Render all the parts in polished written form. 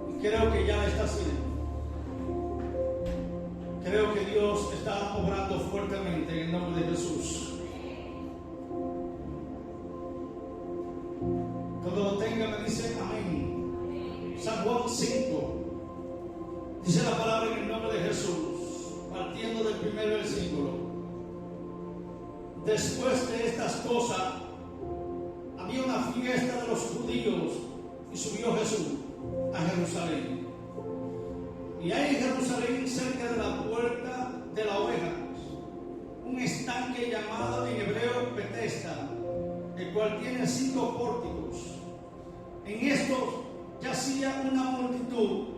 Y creo que ya está haciendo. Creo que Dios está obrando fuertemente en el nombre de Jesús. Cuando lo tenga me dice amén. San Juan 5 dice la palabra en el nombre de Jesús, partiendo del primer versículo. Después de estas cosas había una fiesta de los judíos y subió Jesús a Jerusalén. Y hay en Jerusalén, cerca de la puerta de la oveja, un estanque llamado en hebreo Betesda, el cual tiene 5 pórticos. En estos yacía una multitud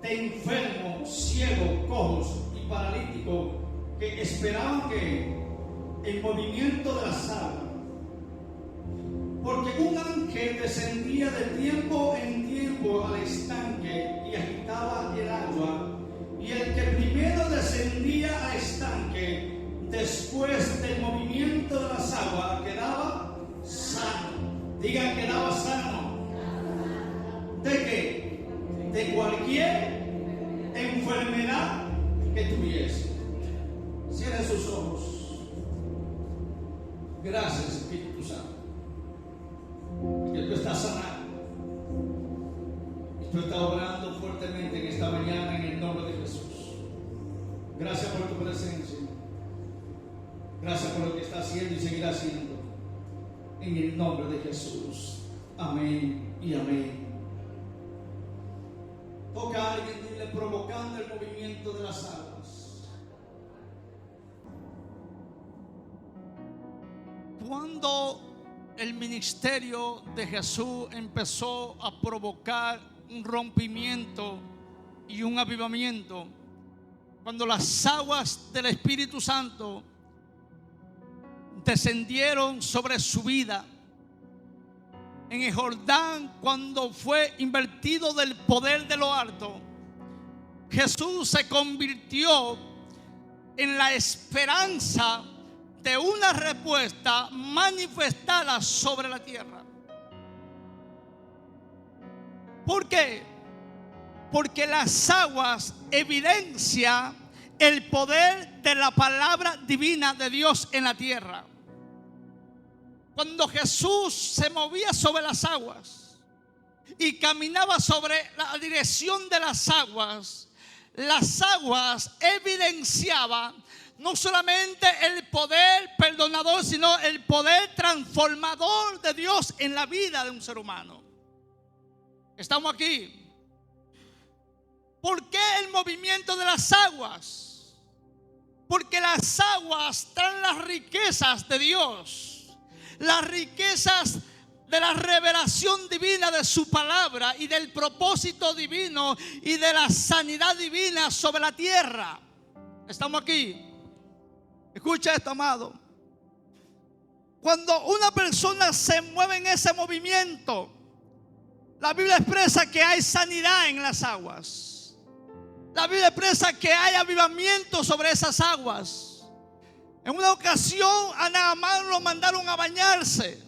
de enfermos, ciegos, cojos y paralíticos que esperaban que el movimiento de las aguas. Porque un ángel descendía de tiempo en tiempo al estanque y agitaba el agua. Y el que primero descendía al estanque, después del movimiento de las aguas, quedaba sano. Digan, quedaba sano. ¿De qué? De cualquier enfermedad que tuviese. Cierren sus ojos. Gracias, Espíritu Santo. Que tú estás sanando. Y tú estás obrando fuertemente en esta mañana en el nombre de Jesús. Gracias por tu presencia. Gracias por lo que está haciendo y seguirá haciendo. En el nombre de Jesús. Amén y amén. Toca a alguien y dile, provocando el movimiento de las aguas. Cuando el ministerio de Jesús empezó a provocar un rompimiento y un avivamiento, cuando las aguas del Espíritu Santo descendieron sobre su vida, en el Jordán, cuando fue invertido del poder de lo alto, Jesús se convirtió en la esperanza de una respuesta manifestada sobre la tierra. ¿Por qué? Porque las aguas evidencian el poder de la palabra divina de Dios en la tierra. Cuando Jesús se movía sobre las aguas y caminaba sobre la dirección de las aguas evidenciaban no solamente el poder perdonador, sino el poder transformador de Dios en la vida de un ser humano. Estamos aquí. ¿Por qué el movimiento de las aguas? Porque las aguas traen las riquezas de Dios, las riquezas de la revelación divina de su palabra y del propósito divino y de la sanidad divina sobre la tierra. Estamos aquí. Escucha esto, amado. Cuando una persona se mueve en ese movimiento, la Biblia expresa que hay sanidad en las aguas. La Biblia expresa que hay avivamiento sobre esas aguas. En una ocasión a Naamán lo mandaron a bañarse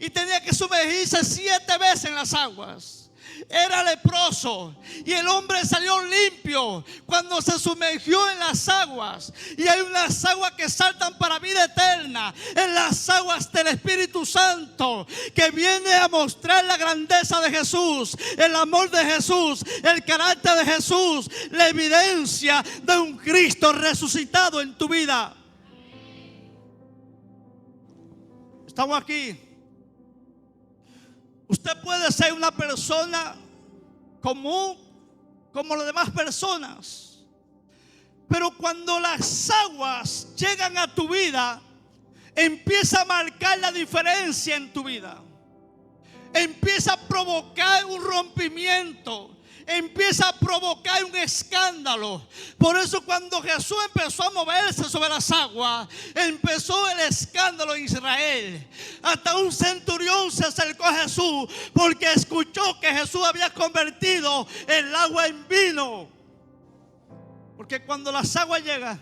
y tenía que sumergirse 7 veces en las aguas. Era leproso y el hombre salió limpio cuando se sumergió en las aguas. Y hay unas aguas que saltan para vida eterna, en las aguas del Espíritu Santo, que viene a mostrar la grandeza de Jesús, el amor de Jesús, el carácter de Jesús, la evidencia de un Cristo resucitado en tu vida. Estamos aquí. Usted puede ser una persona común como las demás personas, pero cuando las aguas llegan a tu vida, empieza a marcar la diferencia en tu vida. Empieza a provocar un rompimiento. Empieza a provocar un escándalo. Por eso cuando Jesús empezó a moverse sobre las aguas, empezó el escándalo en Israel. Hasta un centurión se acercó a Jesús porque escuchó que Jesús había convertido el agua en vino. Porque cuando las aguas llegan,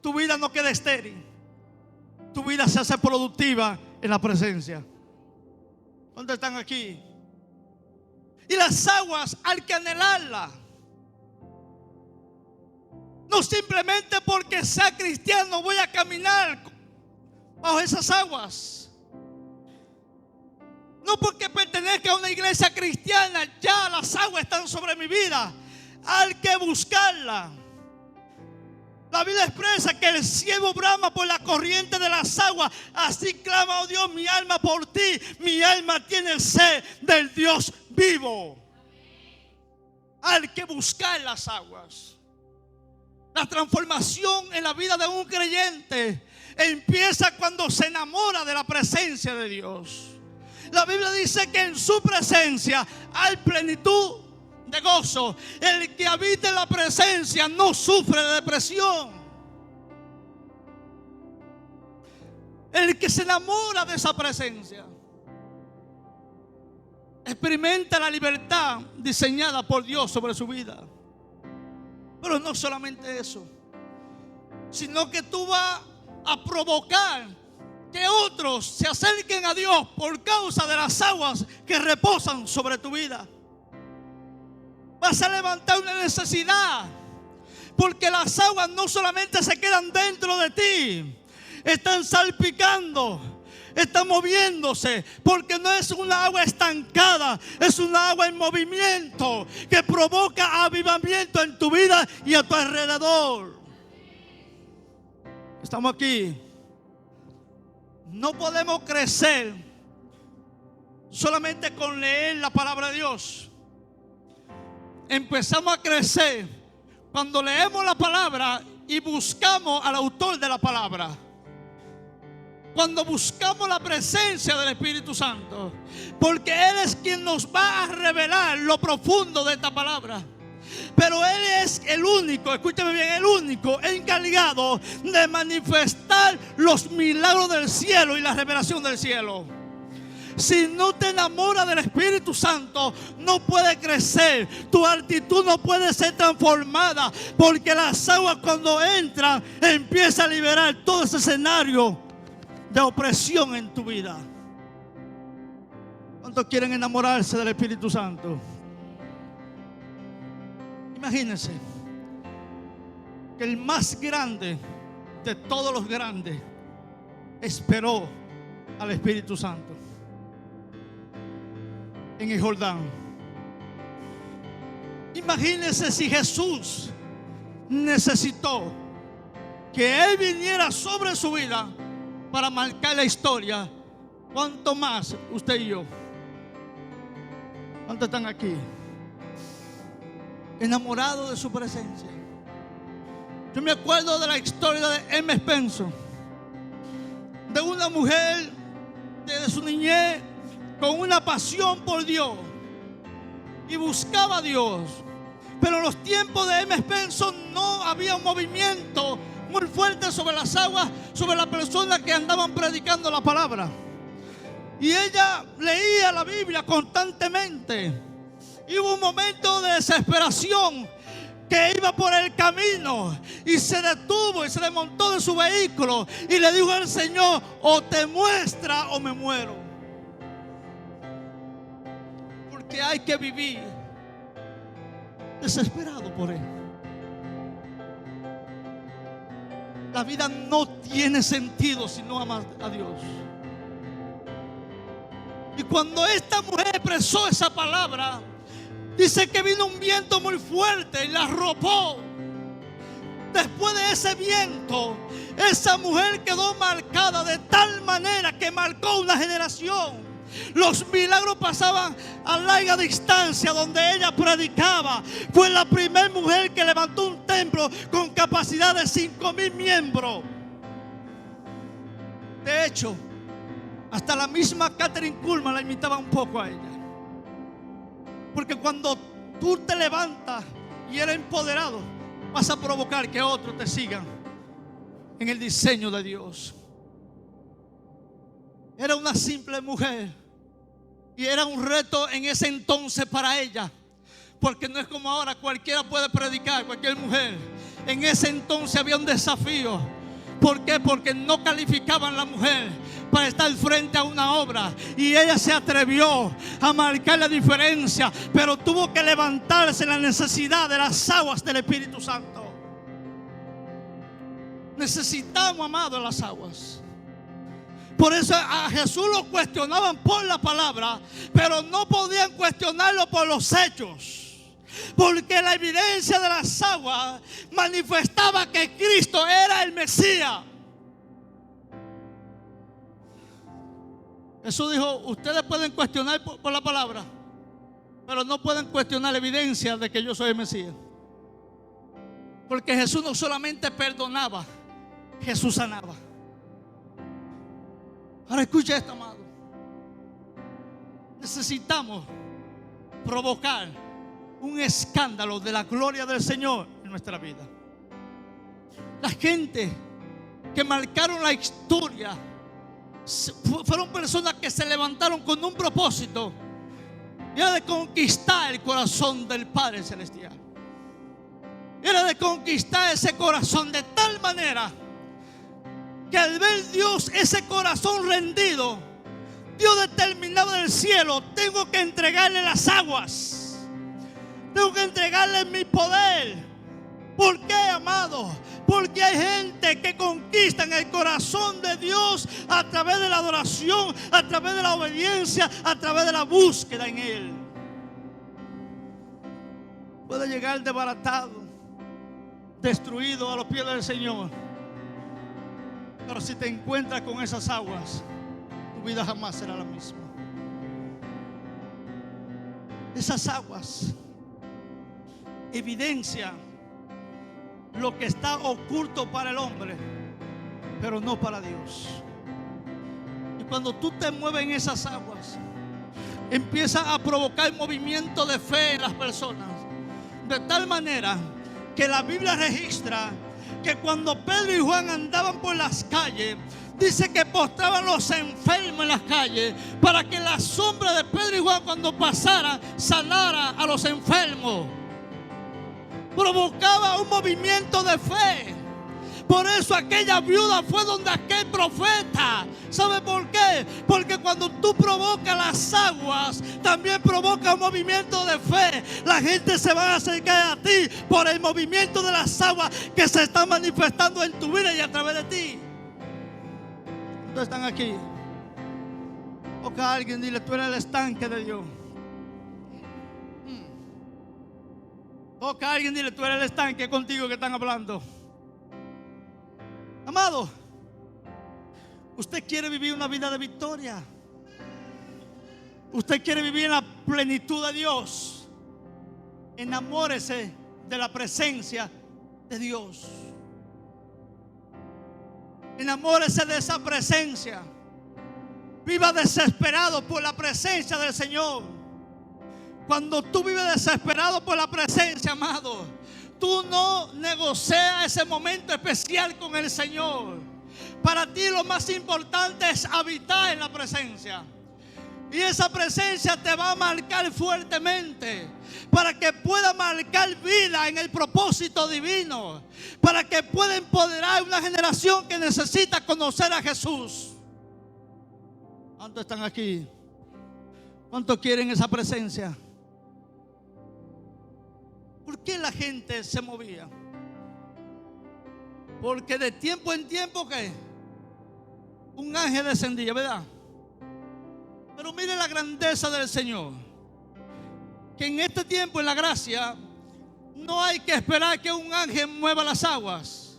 tu vida no queda estéril. Tu vida se hace productiva en la presencia. ¿Dónde están aquí? Y las aguas hay que anhelarlas. No simplemente porque sea cristiano voy a caminar bajo esas aguas. No porque pertenezca a una iglesia cristiana ya las aguas están sobre mi vida. Hay que buscarla. La Biblia expresa que el siervo brama por la corriente de las aguas. Así clama, oh Dios, mi alma por ti. Mi alma tiene sed del Dios vivo. Hay que buscar las aguas. La transformación en la vida de un creyente empieza cuando se enamora de la presencia de Dios. La Biblia dice que en su presencia hay plenitud de gozo. El que habita en la presencia no sufre de depresión. El que se enamora de esa presencia experimenta la libertad diseñada por Dios sobre su vida. Pero no solamente eso, sino que tú vas a provocar que otros se acerquen a Dios por causa de las aguas que reposan sobre tu vida. Vas a levantar una necesidad, porque las aguas no solamente se quedan dentro de ti, están salpicando, están moviéndose, porque no es una agua estancada, es una agua en movimiento que provoca avivamiento en tu vida y a tu alrededor. Estamos aquí. No podemos crecer solamente con leer la palabra de Dios. Empezamos a crecer cuando leemos la palabra y buscamos al autor de la palabra. Cuando buscamos la presencia del Espíritu Santo, porque Él es quien nos va a revelar lo profundo de esta palabra. Pero Él es el único, escúchame bien, el único encargado de manifestar los milagros del cielo y la revelación del cielo. Si no te enamoras del Espíritu Santo, no puede crecer. Tu actitud no puede ser transformada, porque las aguas cuando entran empieza a liberar todo ese escenario de opresión en tu vida. ¿Cuántos quieren enamorarse del Espíritu Santo? Imagínense que el más grande de todos los grandes esperó al Espíritu Santo en el Jordán. Imagínense si Jesús necesitó que Él viniera sobre su vida para marcar la historia. ¿Cuánto más usted y yo? ¿Cuántos están aquí enamorados de su presencia? Yo me acuerdo de la historia de Emma Spencer, de una mujer desde su niñez con una pasión por Dios y buscaba a Dios. Pero en los tiempos de Emma Spencer no había un movimiento muy fuerte sobre las aguas, sobre las personas que andaban predicando la palabra. Y ella leía la Biblia constantemente. Y hubo un momento de desesperación, que iba por el camino y se detuvo y se desmontó de su vehículo y le dijo al Señor: o te muestra o me muero. Porque hay que vivir desesperado por Él. La vida no tiene sentido si no amas a Dios. Y cuando esta mujer expresó esa palabra, dice que vino un viento muy fuerte y la arropó. Después de ese viento, esa mujer quedó marcada de tal manera que marcó una generación. Los milagros pasaban a larga distancia donde ella predicaba. Fue la primera mujer que levantó un templo con capacidad de 5,000 miembros. De hecho, hasta la misma Catherine Kuhlman la imitaba un poco a ella. Porque cuando tú te levantas y eres empoderado, vas a provocar que otros te sigan en el diseño de Dios. Era una simple mujer y era un reto en ese entonces para ella, porque no es como ahora, cualquiera puede predicar, cualquier mujer. En ese entonces había un desafío, ¿Por qué? Porque no calificaban a la mujer para estar frente a una obra, y ella se atrevió a marcar la diferencia, pero tuvo que levantarse en la necesidad de las aguas del Espíritu Santo. Necesitamos, amados, las aguas. Por eso a Jesús lo cuestionaban por la palabra, pero no podían cuestionarlo por los hechos, porque la evidencia de las aguas manifestaba que Cristo era el Mesías. Jesús dijo: ustedes pueden cuestionar por la palabra, pero no pueden cuestionar la evidencia de que yo soy el Mesías. Porque Jesús no solamente perdonaba, Jesús sanaba. Ahora escucha esto, amado. Necesitamos provocar un escándalo de la gloria del Señor en nuestra vida. La gente que marcaron la historia fueron personas que se levantaron con un propósito, y era de conquistar el corazón del Padre Celestial. Era de conquistar ese corazón de tal manera que al ver Dios ese corazón rendido, Dios determinaba del cielo: tengo que entregarle las aguas, tengo que entregarle mi poder. ¿Por qué, amado? Porque hay gente que conquista en el corazón de Dios a través de la adoración, a través de la obediencia, a través de la búsqueda en Él. Puede llegar desbaratado, destruido a los pies del Señor, pero si te encuentras con esas aguas, tu vida jamás será la misma. Esas aguas evidencian lo que está oculto para el hombre, pero no para Dios. Y cuando tú te mueves en esas aguas, empieza a provocar movimiento de fe en las personas, de tal manera que la Biblia registra que cuando Pedro y Juan andaban por las calles, dice que postraban los enfermos en las calles para que la sombra de Pedro y Juan, cuando pasara, sanara a los enfermos. Provocaba un movimiento de fe. Por eso aquella viuda fue donde aquel profeta. ¿Sabe por qué? Porque cuando tú provocas las aguas, también provoca un movimiento de fe. La gente se va a acercar a ti por el movimiento de las aguas que se están manifestando en tu vida y a través de ti. ¿Ustedes están aquí? Toca a alguien, dile: tú eres el estanque de Dios. Toca a alguien, dile: tú eres el estanque, contigo que están hablando. Amado, usted quiere vivir una vida de victoria. Usted quiere vivir en la plenitud de Dios. Enamórese de la presencia de Dios. Enamórese de esa presencia. Viva desesperado por la presencia del Señor. Cuando tú vives desesperado por la presencia, amado, tú no negocias ese momento especial con el Señor. Para ti lo más importante es habitar en la presencia. Y esa presencia te va a marcar fuertemente, para que pueda marcar vida en el propósito divino, para que pueda empoderar una generación que necesita conocer a Jesús. ¿Cuántos están aquí? ¿Cuántos quieren esa presencia? ¿Por qué la gente se movía? Porque de tiempo en tiempo, ¿qué? Un ángel descendía, ¿verdad? Pero mire la grandeza del Señor, que en este tiempo, en la gracia, no hay que esperar que un ángel mueva las aguas,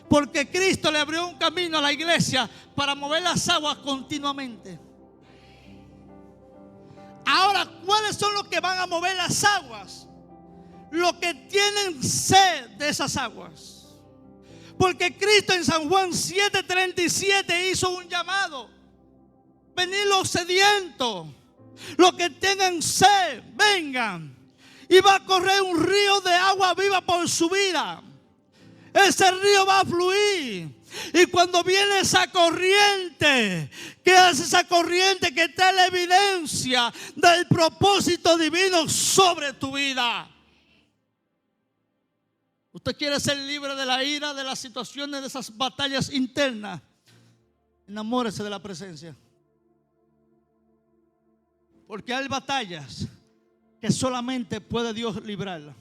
porque Cristo le abrió un camino a la iglesia para mover las aguas continuamente. Ahora, ¿cuáles son los que van a mover las aguas? Los que tienen sed de esas aguas. Porque Cristo en San Juan 7:37 hizo un llamado: venid los sedientos, los que tengan sed, vengan, y va a correr un río de agua viva por su vida. Ese río va a fluir. Y cuando viene esa corriente, ¿qué hace esa corriente? Que trae la evidencia del propósito divino sobre tu vida. Usted quiere ser libre de la ira, de las situaciones, de esas batallas internas. Enamórese de la presencia. Porque hay batallas que solamente puede Dios librarlas.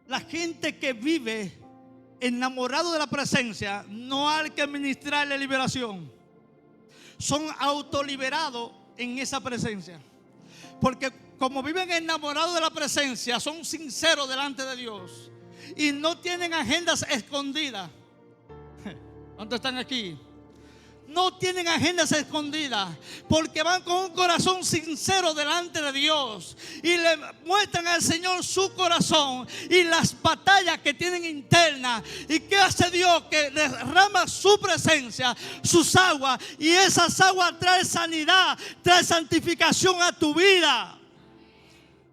La gente que vive enamorado de la presencia no hay que administrarle liberación. Son autoliberados en esa presencia. Porque como viven enamorados de la presencia, son sinceros delante de Dios y no tienen agendas escondidas. ¿Dónde están aquí? No tienen agendas escondidas, porque van con un corazón sincero delante de Dios y le muestran al Señor su corazón y las batallas que tienen internas. ¿Y qué hace Dios? Que derrama su presencia, sus aguas, y esas aguas traen sanidad, traen santificación a tu vida.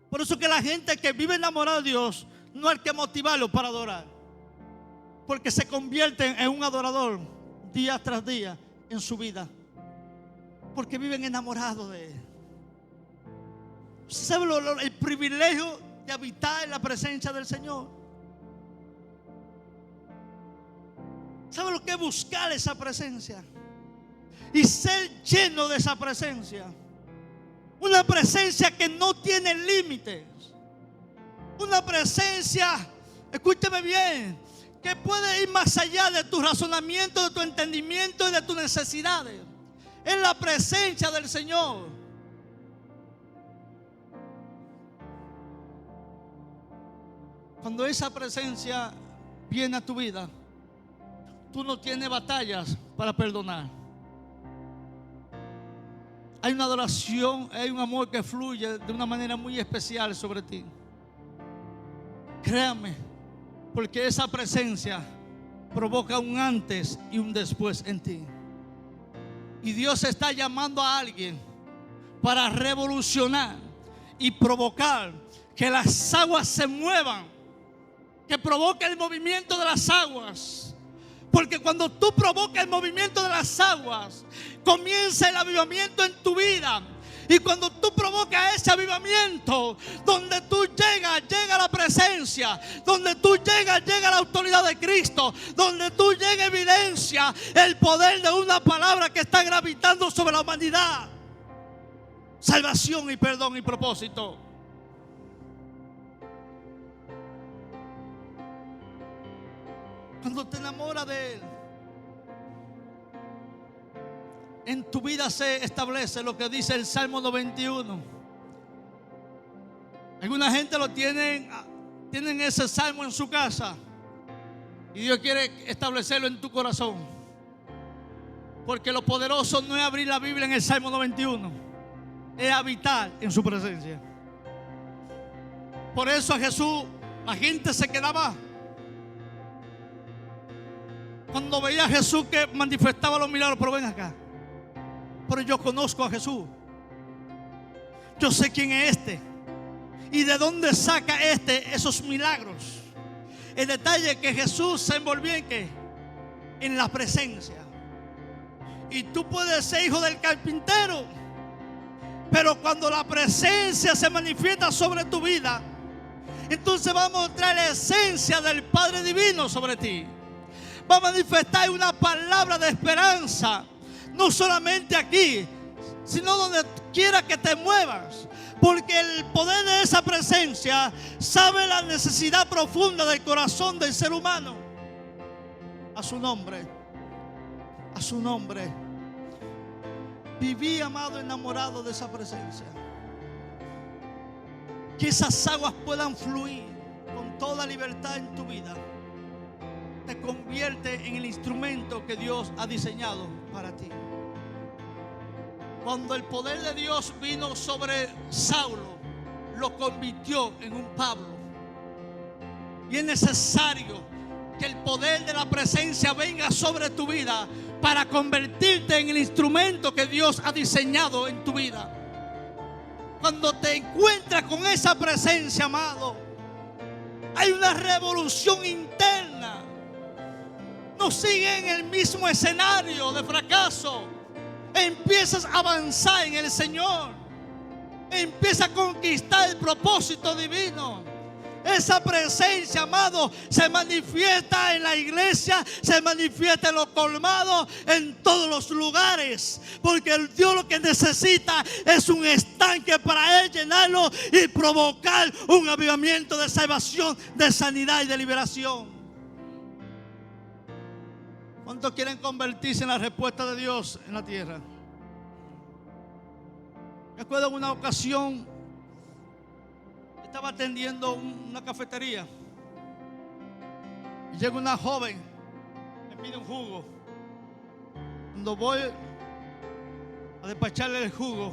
Por eso que la gente que vive enamorada de Dios no hay que motivarlo para adorar, porque se convierten en un adorador día tras día en su vida, porque viven enamorados de Él. ¿Sabe el privilegio de habitar en la presencia del Señor? ¿Sabe lo que es buscar esa presencia y ser lleno de esa presencia? Una presencia que no tiene límites. Una presencia, escúcheme bien, que puede ir más allá de tu razonamiento, de tu entendimiento y de tus necesidades. Es la presencia del Señor. Cuando esa presencia viene a tu vida, tú no tienes batallas para perdonar. Hay una adoración, hay un amor que fluye de una manera muy especial sobre ti. Créame, porque esa presencia provoca un antes y un después en ti. Y Dios está llamando a alguien para revolucionar y provocar que las aguas se muevan, que provoque el movimiento de las aguas. Porque cuando tú provocas el movimiento de las aguas, comienza el avivamiento en tu vida. Y cuando tú provocas ese avivamiento, donde tú llegas, llega la presencia. Donde tú llegas, llega la autoridad de Cristo. Donde tú llegas, evidencia el poder de una palabra que está gravitando sobre la humanidad. Salvación y perdón y propósito. Cuando te enamoras de Él, en tu vida se establece lo que dice el Salmo 91. Alguna gente lo tienen ese salmo en su casa y Dios quiere establecerlo en tu corazón. Porque lo poderoso no es abrir la Biblia en el Salmo 91, es habitar en su presencia. Por eso a Jesús la gente se quedaba. Cuando veía a Jesús que manifestaba los milagros, pero ven acá, pero yo conozco a Jesús, yo sé quién es este y de dónde saca esos milagros. El detalle es que Jesús se envolvía en ¿qué? En la presencia. Y tú puedes ser hijo del carpintero, pero cuando la presencia se manifiesta sobre tu vida, entonces va a mostrar la esencia del Padre Divino sobre ti. Va a manifestar una palabra de esperanza, no solamente aquí, sino donde quiera que te muevas. Porque el poder de esa presencia sabe la necesidad profunda del corazón del ser humano. A su nombre, a su nombre. Viví, amado, enamorado de esa presencia. Que esas aguas puedan fluir con toda libertad en tu vida. Te convierte en el instrumento que Dios ha diseñado para ti. Cuando el poder de Dios vino sobre Saulo, lo convirtió en un Pablo. Y es necesario que el poder de la presencia venga sobre tu vida para convertirte en el instrumento que Dios ha diseñado en tu vida. Cuando te encuentras con esa presencia, amado, hay una revolución interna. No sigue en el mismo escenario de fracaso. Empiezas a avanzar en el Señor. Empieza a conquistar el propósito divino. Esa presencia, amado, se manifiesta en la iglesia, se manifiesta en los colmados, en todos los lugares. Porque el Dios lo que necesita es un estanque para Él llenarlo y provocar un avivamiento de salvación, de sanidad y de liberación. ¿Cuántos quieren convertirse en la respuesta de Dios en la tierra? Me acuerdo en una ocasión, estaba atendiendo una cafetería y llega una joven, me pide un jugo. Cuando voy a despacharle el jugo,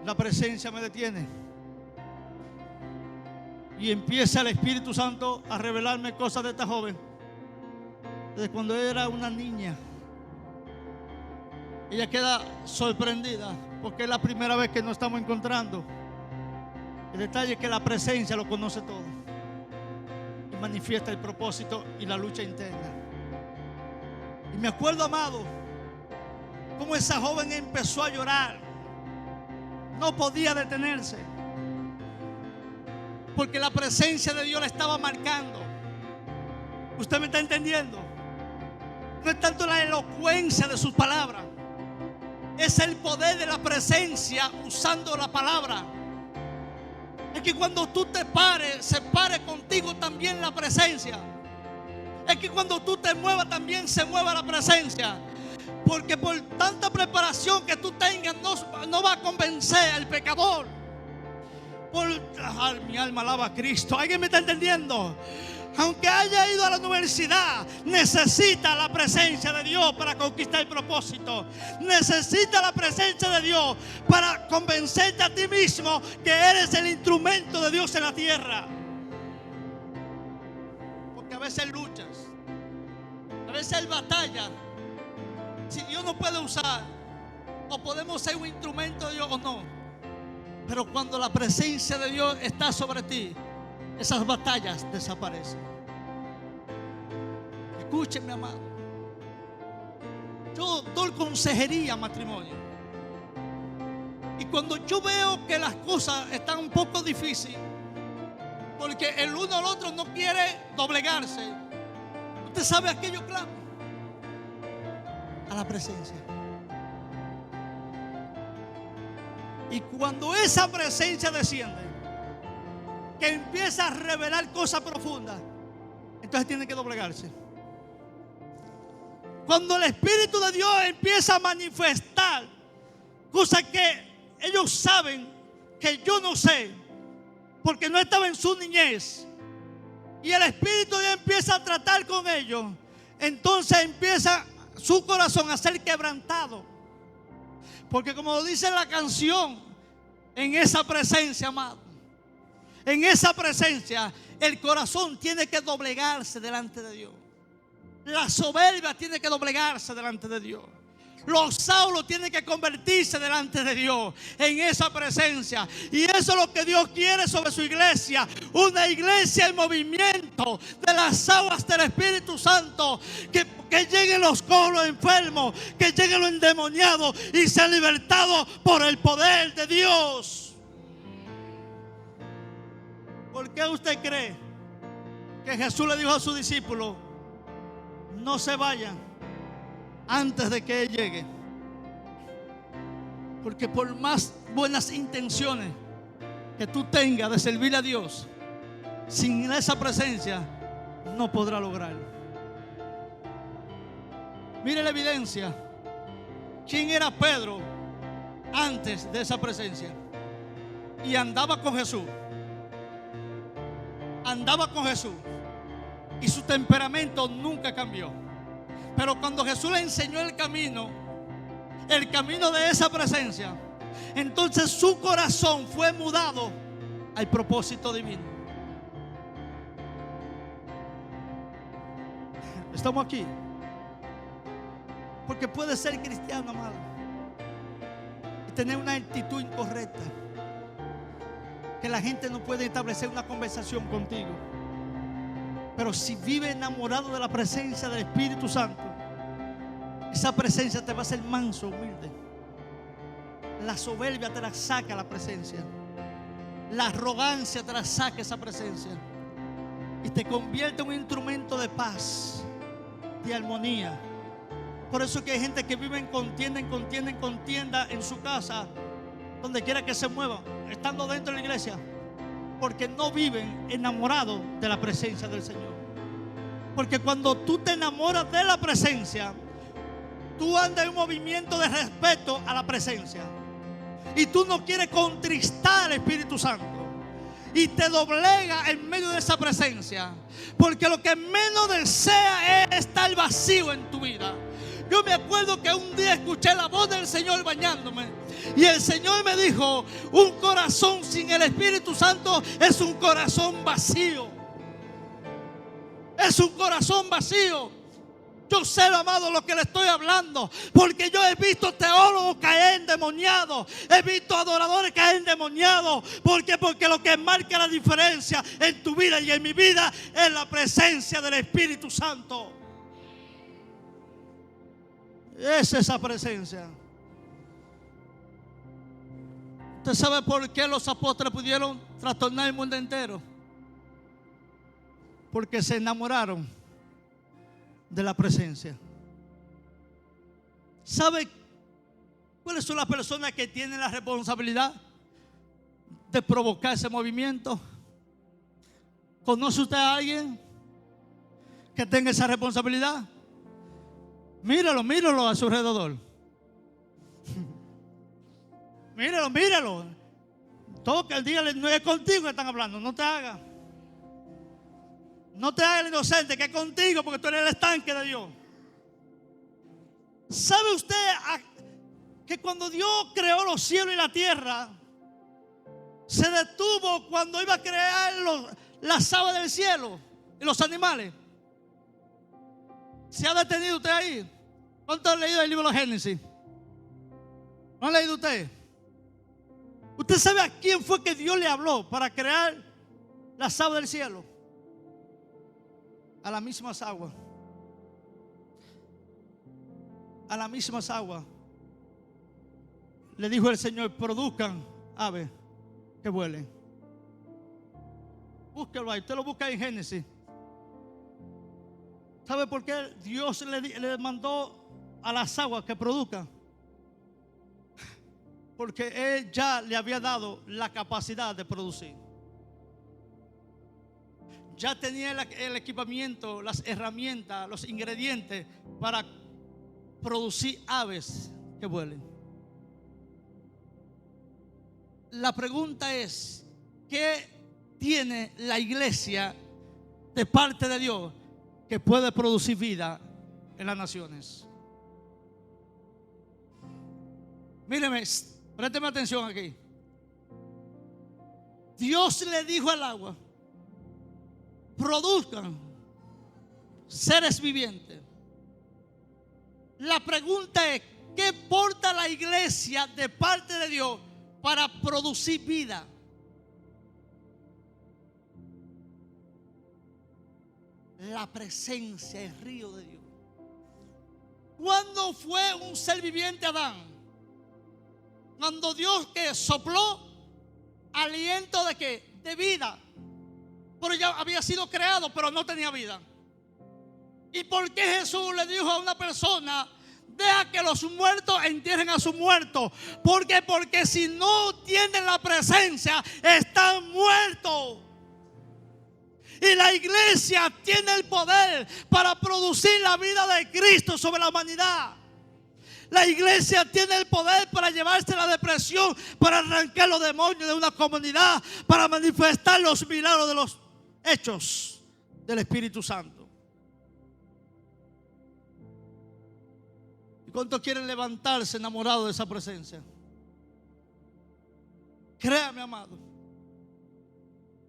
la presencia me detiene y empieza el Espíritu Santo a revelarme cosas de esta joven desde cuando era una niña. Ella queda sorprendida porque es la primera vez que nos estamos encontrando. El detalle es que la presencia lo conoce todo y manifiesta el propósito y la lucha interna. Y me acuerdo, amado, cómo esa joven empezó a llorar. No podía detenerse porque la presencia de Dios la estaba marcando. ¿Usted me está entendiendo? No es tanto la elocuencia de sus palabras, es el poder de la presencia usando la palabra. Es que cuando tú te pares, se pare contigo también la presencia. Es que cuando tú te muevas, también se mueva la presencia. Porque por tanta preparación que tú tengas, no va a convencer al pecador. Mi alma alaba a Cristo. ¿Alguien me está entendiendo? Aunque haya ido a la universidad, necesita la presencia de Dios para conquistar el propósito. Necesita la presencia de Dios para convencerte a ti mismo que eres el instrumento de Dios en la tierra. Porque a veces luchas, a veces hay batalla. Si Dios nos puede usar, o podemos ser un instrumento de Dios o no. Pero cuando la presencia de Dios está sobre ti, esas batallas desaparecen. Escúcheme, amado. Yo doy consejería a matrimonio. Y cuando yo veo que las cosas están un poco difíciles, porque el uno al otro no quiere doblegarse, ¿usted sabe a qué yo clamo? A la presencia. Y cuando esa presencia desciende, que empieza a revelar cosas profundas, entonces tiene que doblegarse. Cuando el Espíritu de Dios empieza a manifestar cosas que ellos saben que yo no sé, porque no estaba en su niñez, y el Espíritu de Dios empieza a tratar con ellos, entonces empieza su corazón a ser quebrantado. Porque como dice la canción, en esa presencia, amado, en esa presencia, el corazón tiene que doblegarse delante de Dios. La soberbia tiene que doblegarse delante de Dios. Los Saulos tienen que convertirse delante de Dios en esa presencia. Y eso es lo que Dios quiere sobre su iglesia. Una iglesia en movimiento de las aguas del Espíritu Santo. Que lleguen los cojos enfermos, que lleguen los endemoniados y sean libertados por el poder de Dios. ¿Por qué usted cree que Jesús le dijo a sus discípulos: no se vayan antes de que Él llegue? Porque por más buenas intenciones que tú tengas de servir a Dios, sin esa presencia no podrá lograrlo. Mire la evidencia. ¿Quién era Pedro antes de esa presencia? Y andaba con Jesús. Andaba con Jesús. Y su temperamento nunca cambió. Pero cuando Jesús le enseñó el camino de esa presencia, entonces su corazón fue mudado al propósito divino. Estamos aquí porque puede ser cristiano, amado, y tener una actitud incorrecta, que la gente no puede establecer una conversación contigo. Pero si vive enamorado de la presencia del Espíritu Santo, esa presencia te va a hacer manso, humilde. La soberbia te la saca la presencia. la arrogancia te la saque esa presencia y te convierte en un instrumento de paz, de armonía. Por eso que hay gente que vive en contienda en su casa, donde quiera que se mueva, estando dentro de la iglesia, porque no viven enamorados de la presencia del Señor. Porque cuando tú te enamoras de la presencia, tú andas en un movimiento de respeto a la presencia, y tú no quieres contristar al Espíritu Santo, y te doblega en medio de esa presencia, porque lo que menos desea es estar vacío en tu vida. Yo me acuerdo que un día escuché la voz del Señor bañándome, y el Señor me dijo: un corazón sin el Espíritu Santo es un corazón vacío. Es un corazón vacío. Yo sé, amado, lo que le estoy hablando, porque yo he visto teólogos caer endemoniados, he visto adoradores caer endemoniados. Porque lo que marca la diferencia en tu vida y en mi vida es la presencia del Espíritu Santo. Es esa presencia. ¿Usted sabe por qué los apóstoles pudieron trastornar el mundo entero? Porque se enamoraron de la presencia. ¿Sabe cuáles son las personas que tienen la responsabilidad de provocar ese movimiento? ¿Conoce usted a alguien que tenga esa responsabilidad? Míralo a su alrededor. Míralo. Toca el día, no es contigo que están hablando, no te hagas. No te hagas el inocente, que es contigo, porque tú eres el estanque de Dios. ¿Sabe usted que cuando Dios creó los cielos y la tierra, se detuvo cuando iba a crear las aves del cielo y los animales? ¿Se ha detenido usted ahí? ¿Cuánto han leído el libro de Génesis? ¿No ha leído usted? ¿Usted sabe a quién fue que Dios le habló para crear las aves del cielo? A las mismas aguas. A las mismas aguas. Le dijo el Señor: produzcan aves que vuelen. Búsquelo ahí. Usted lo busca en Génesis. ¿Sabe por qué Dios le mandó a las aguas que produzcan? Porque Él ya le había dado la capacidad de producir. Ya tenía el equipamiento, las herramientas, los ingredientes para producir aves que vuelen. La pregunta es: ¿qué tiene la iglesia de parte de Dios que puede producir vida en las naciones? Míreme, présteme atención aquí. Dios le dijo al agua: produzcan seres vivientes. La pregunta es: ¿qué porta la iglesia de parte de Dios para producir vida? La presencia, el río de Dios. ¿Cuándo fue un ser viviente Adán? Cuando Dios que sopló aliento de qué? De vida. Pero ya había sido creado, pero no tenía vida. ¿Y por qué Jesús le dijo a una persona: deja que los muertos entierren a sus muertos? Porque si no tienen la presencia, están muertos. Y la iglesia tiene el poder para producir la vida de Cristo sobre la humanidad. La iglesia tiene el poder para llevarse la depresión, para arrancar los demonios de una comunidad, para manifestar los milagros de los hechos del Espíritu Santo. ¿Y cuántos quieren levantarse enamorados de esa presencia? Créame, amado,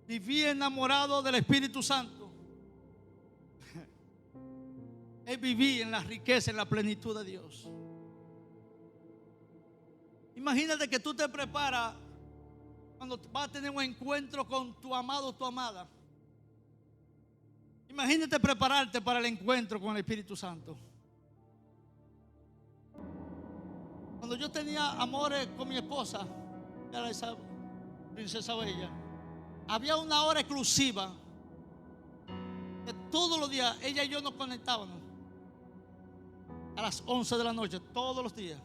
viví enamorado del Espíritu Santo. Viví en la riqueza, en la plenitud de Dios. Imagínate que tú te preparas cuando vas a tener un encuentro con tu amado o tu amada. Imagínate prepararte para el encuentro con el Espíritu Santo. Cuando yo tenía amores con mi esposa, Princesa Bella, había una hora exclusiva que todos los días ella y yo nos conectábamos a las 11 de la noche, todos los días.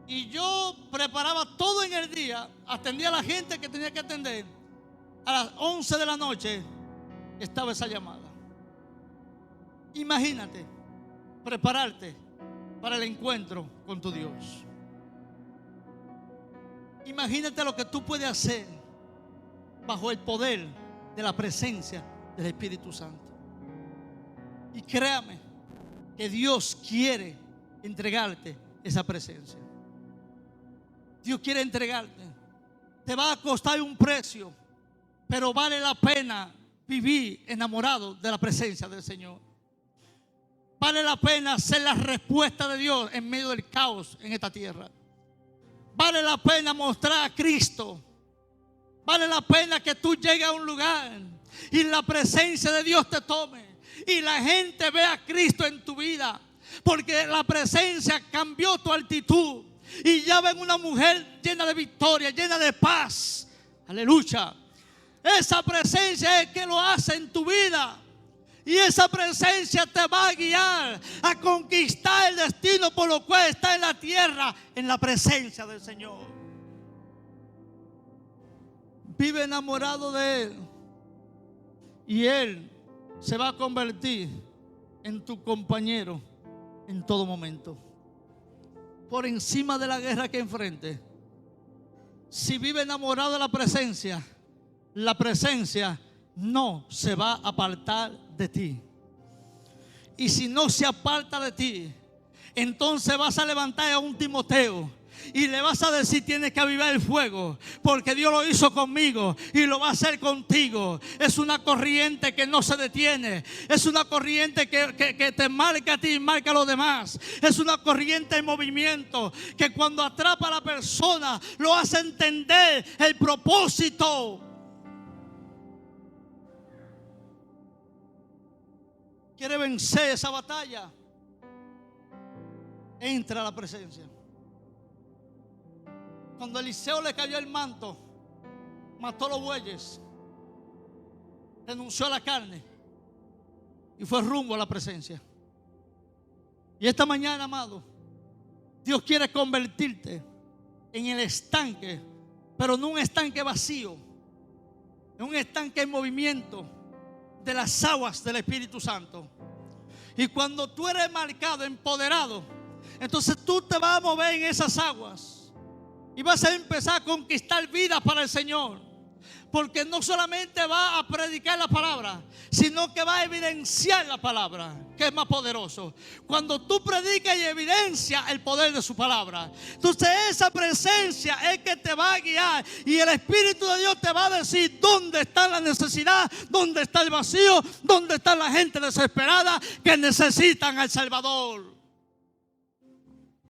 Y yo preparaba todo en el día, atendía a la gente que tenía que atender. A las 11 de la noche estaba esa llamada. Imagínate prepararte para el encuentro con tu Dios. Imagínate lo que tú puedes hacer bajo el poder de la presencia del Espíritu Santo. Y créame que Dios quiere entregarte esa presencia. Dios quiere entregarte. Te va a costar un precio, pero vale la pena vivir enamorado de la presencia del Señor. Vale la pena ser la respuesta de Dios en medio del caos en esta tierra. Vale la pena mostrar a Cristo. Vale la pena que tú llegues a un lugar y la presencia de Dios te tome y la gente vea a Cristo en tu vida, porque la presencia cambió tu actitud. Y ya ven una mujer llena de victoria, llena de paz. Aleluya. Esa presencia es que lo hace en tu vida. Y esa presencia te va a guiar a conquistar el destino por lo cual está en la tierra, en la presencia del Señor. Vive enamorado de Él. Y Él se va a convertir en tu compañero en todo momento. Por encima de la guerra que enfrente, si vive enamorado de la presencia no se va a apartar de ti. Y si no se aparta de ti, entonces vas a levantar a un Timoteo y le vas a decir: tienes que avivar el fuego, porque Dios lo hizo conmigo y lo va a hacer contigo. Es una corriente que no se detiene. Es una corriente que te marca a ti y marca a los demás. Es una corriente en movimiento que cuando atrapa a la persona lo hace entender el propósito. ¿Quiere vencer esa batalla? Entra a la presencia. Cuando a Eliseo le cayó el manto, mató los bueyes, renunció a la carne y fue rumbo a la presencia. Y esta mañana, amado, Dios quiere convertirte en el estanque, pero no un estanque vacío, en un estanque en movimiento de las aguas del Espíritu Santo. Y cuando tú eres marcado, empoderado, entonces tú te vas a mover en esas aguas y vas a empezar a conquistar vidas para el Señor. Porque no solamente va a predicar la palabra, sino que va a evidenciar la palabra, que es más poderoso. Cuando tú predicas y evidencias el poder de su palabra, entonces esa presencia es que te va a guiar. Y el Espíritu de Dios te va a decir dónde está la necesidad, dónde está el vacío, dónde está la gente desesperada que necesitan al Salvador.